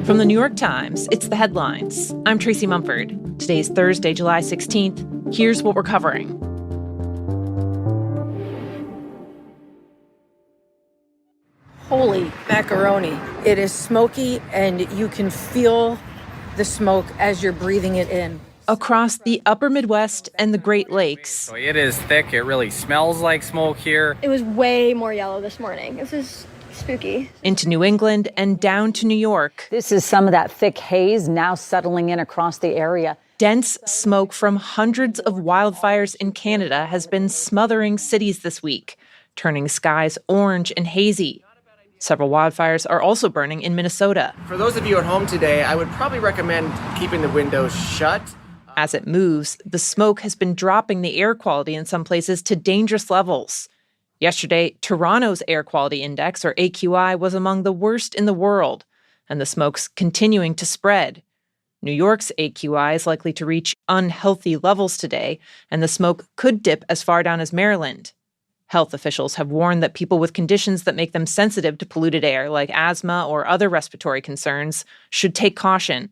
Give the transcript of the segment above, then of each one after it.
From the New York Times, it's The Headlines. I'm Tracy Mumford. Today's Thursday, July 16th. Here's what we're covering. Holy macaroni. It is smoky, and you can feel the smoke as you're breathing it in. Across the upper Midwest and the Great Lakes. It is thick. It really smells like smoke here. It was way more yellow this morning. This is spooky. Into New England and down to New York. This is some of that thick haze now settling in across the area. Dense smoke from hundreds of wildfires in Canada has been smothering cities this week, turning skies orange and hazy. Several wildfires are also burning in Minnesota. For those of you at home today, I would probably recommend keeping the windows shut. As it moves, the smoke has been dropping the air quality in some places to dangerous levels. Yesterday, Toronto's air quality index, or AQI, was among the worst in the world, and the smoke's continuing to spread. New York's AQI is likely to reach unhealthy levels today, and the smoke could dip as far down as Maryland. Health officials have warned that people with conditions that make them sensitive to polluted air, like asthma or other respiratory concerns, should take caution.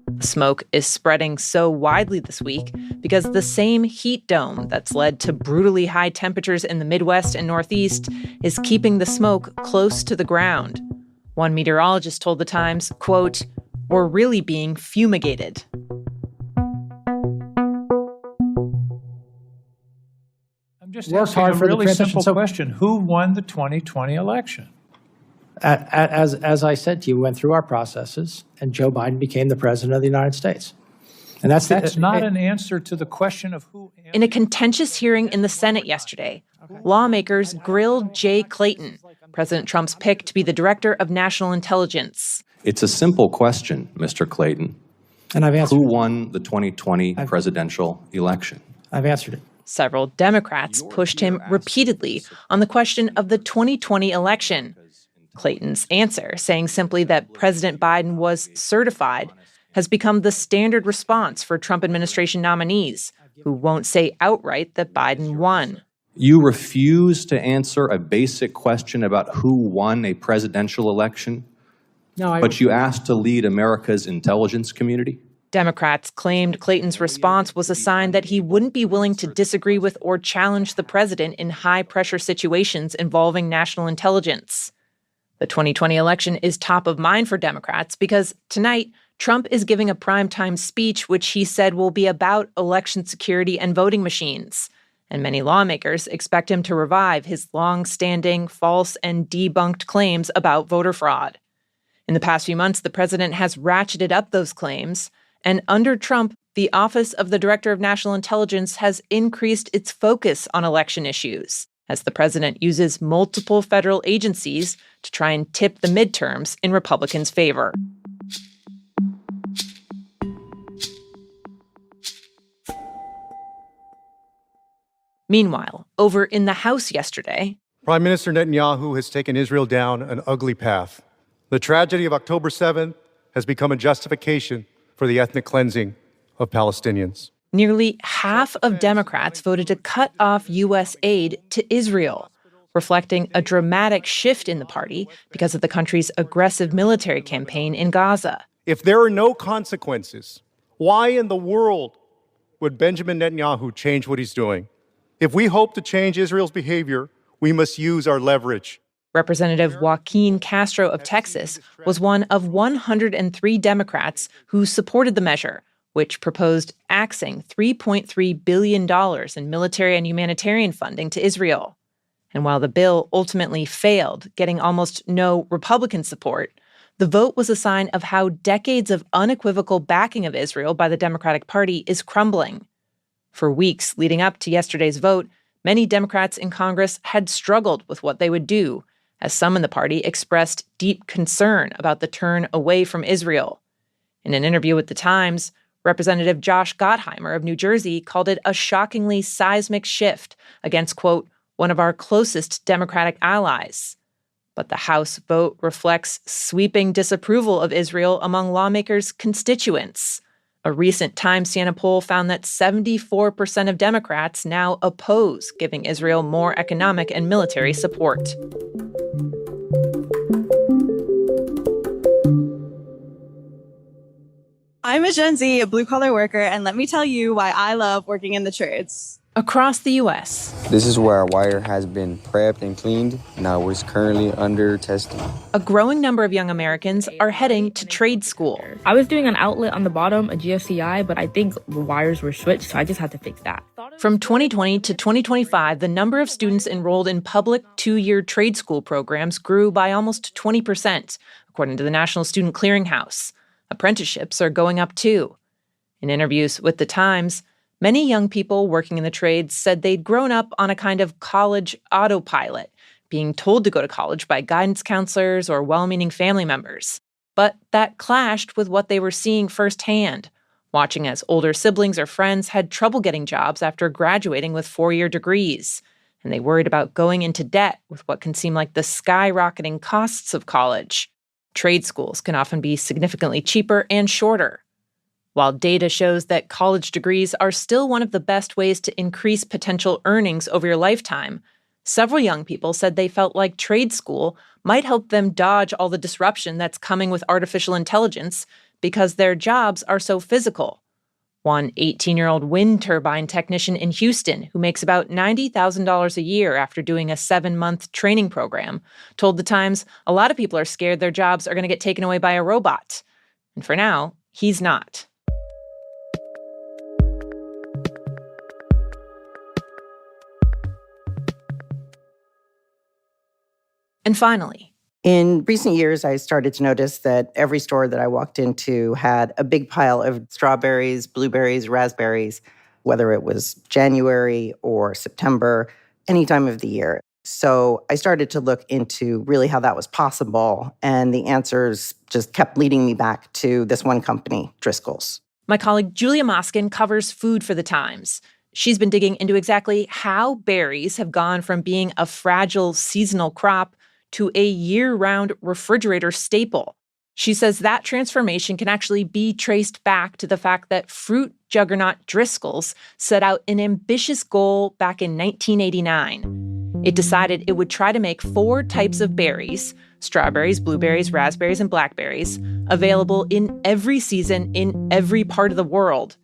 The smoke is spreading so widely this week because the same heat dome that's led to brutally high temperatures in the Midwest and Northeast is keeping the smoke close to the ground. One meteorologist told The Times, quote, "We're really being fumigated." I'm just asking a really simple question. Who won the 2020 election? As I said to you, we went through our processes, and Joe Biden became the president of the United States. And that's not an answer to the question of who. In a contentious hearing in the Senate yesterday, lawmakers grilled Jay Clayton, President Trump's pick to be the director of national intelligence. It's a simple question, Mr. Clayton. And I've answered Who won the 2020 presidential election? I've answered it. Several Democrats pushed him repeatedly on the question of the 2020 election. Clayton's answer, saying simply that President Biden was certified, has become the standard response for Trump administration nominees, who won't say outright that Biden won. You refuse to answer a basic question about who won a presidential election, but you asked to lead America's intelligence community? Democrats claimed Clayton's response was a sign that he wouldn't be willing to disagree with or challenge the president in high-pressure situations involving national intelligence. The 2020 election is top of mind for Democrats because tonight, Trump is giving a primetime speech which he said will be about election security and voting machines. And many lawmakers expect him to revive his long-standing false and debunked claims about voter fraud. In the past few months, the president has ratcheted up those claims. And under Trump, the Office of the Director of National Intelligence has increased its focus on election issues, as the president uses multiple federal agencies to try and tip the midterms in Republicans' favor. Meanwhile, over in the House yesterday, Prime Minister Netanyahu has taken Israel down an ugly path. The tragedy of October 7th has become a justification for the ethnic cleansing of Palestinians. Nearly half of Democrats voted to cut off U.S. aid to Israel, reflecting a dramatic shift in the party because of the country's aggressive military campaign in Gaza. If there are no consequences, why in the world would Benjamin Netanyahu change what he's doing? If we hope to change Israel's behavior, we must use our leverage. Representative Joaquin Castro of Texas was one of 103 Democrats who supported the measure, which proposed axing $3.3 billion in military and humanitarian funding to Israel. And while the bill ultimately failed, getting almost no Republican support, the vote was a sign of how decades of unequivocal backing of Israel by the Democratic Party is crumbling. For weeks leading up to yesterday's vote, many Democrats in Congress had struggled with what they would do, as some in the party expressed deep concern about the turn away from Israel. In an interview with The Times, Representative Josh Gottheimer of New Jersey called it a shockingly seismic shift against, quote, one of our closest Democratic allies. But the House vote reflects sweeping disapproval of Israel among lawmakers' constituents. A recent Times Siena poll found that 74% of Democrats now oppose giving Israel more economic and military support. I'm a Gen Z, a blue-collar worker, and let me tell you why I love working in the trades. Across the U.S., this is where our wire has been prepped and cleaned. Now it's currently under testing. a growing number of young Americans are heading to trade school. I was doing an outlet on the bottom, a GFCI, but I think the wires were switched, so I just had to fix that. From 2020 to 2025, the number of students enrolled in public two-year trade school programs grew by almost 20%, according to the National Student Clearinghouse. Apprenticeships are going up too. In interviews with The Times, many young people working in the trades said they'd grown up on a kind of college autopilot, being told to go to college by guidance counselors or well-meaning family members. But that clashed with what they were seeing firsthand, watching as older siblings or friends had trouble getting jobs after graduating with 4-year degrees, and they worried about going into debt with what can seem like the skyrocketing costs of college. Trade schools can often be significantly cheaper and shorter. While data shows that college degrees are still one of the best ways to increase potential earnings over your lifetime, several young people said they felt like trade school might help them dodge all the disruption that's coming with artificial intelligence because their jobs are so physical. One 18-year-old wind turbine technician in Houston, who makes about $90,000 a year after doing a 7-month training program, told The Times a lot of people are scared their jobs are going to get taken away by a robot. And for now, he's not. And finally, in recent years, I started to notice that every store that I walked into had a big pile of strawberries, blueberries, raspberries, whether it was January or September, any time of the year. So I started to look into really how that was possible, and the answers just kept leading me back to this one company, Driscoll's. My colleague Julia Moskin covers food for The Times. She's been digging into exactly how berries have gone from being a fragile seasonal crop to a year-round refrigerator staple. She says that transformation can actually be traced back to the fact that fruit juggernaut Driscoll's set out an ambitious goal back in 1989. It decided it would try to make 4 types of berries, strawberries, blueberries, raspberries, and blackberries, available in every season in every part of the world.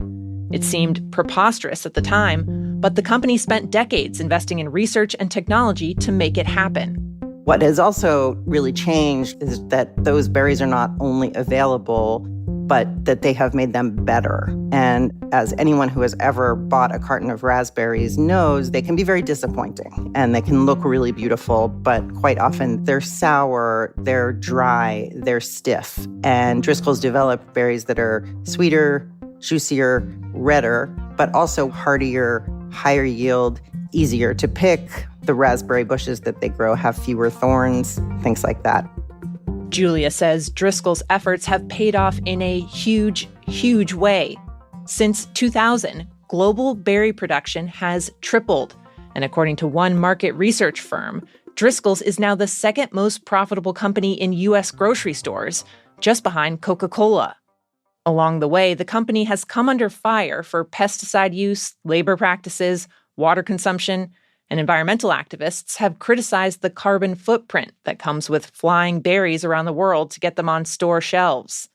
It seemed preposterous at the time, but the company spent decades investing in research and technology to make it happen. What has also really changed is that those berries are not only available, but that they have made them better. And as anyone who has ever bought a carton of raspberries knows, they can be very disappointing and they can look really beautiful, but quite often they're sour, they're dry, they're stiff. And Driscoll's developed berries that are sweeter, juicier, redder, but also heartier, higher yield, easier to pick. The raspberry bushes that they grow have fewer thorns, things like that. Julia says Driscoll's efforts have paid off in a huge, huge way. Since 2000, global berry production has tripled. And according to one market research firm, Driscoll's is now the second most profitable company in U.S. grocery stores, just behind Coca-Cola. Along the way, the company has come under fire for pesticide use, labor practices, water consumption, and environmental activists have criticized the carbon footprint that comes with flying berries around the world to get them on store shelves.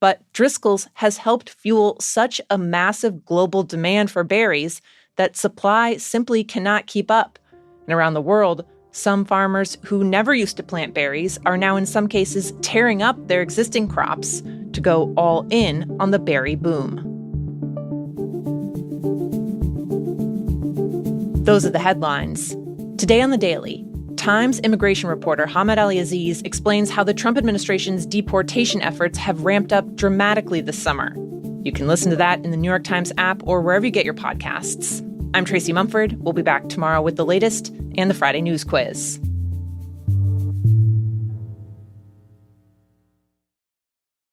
But Driscoll's has helped fuel such a massive global demand for berries that supply simply cannot keep up. And around the world, some farmers who never used to plant berries are now in some cases tearing up their existing crops to go all in on the berry boom. Those are the headlines. Today on The Daily, Times immigration reporter Hamed Ali Aziz explains how the Trump administration's deportation efforts have ramped up dramatically this summer. You can listen to that in the New York Times app or wherever you get your podcasts. I'm Tracy Mumford. We'll be back tomorrow with the latest and the Friday News Quiz.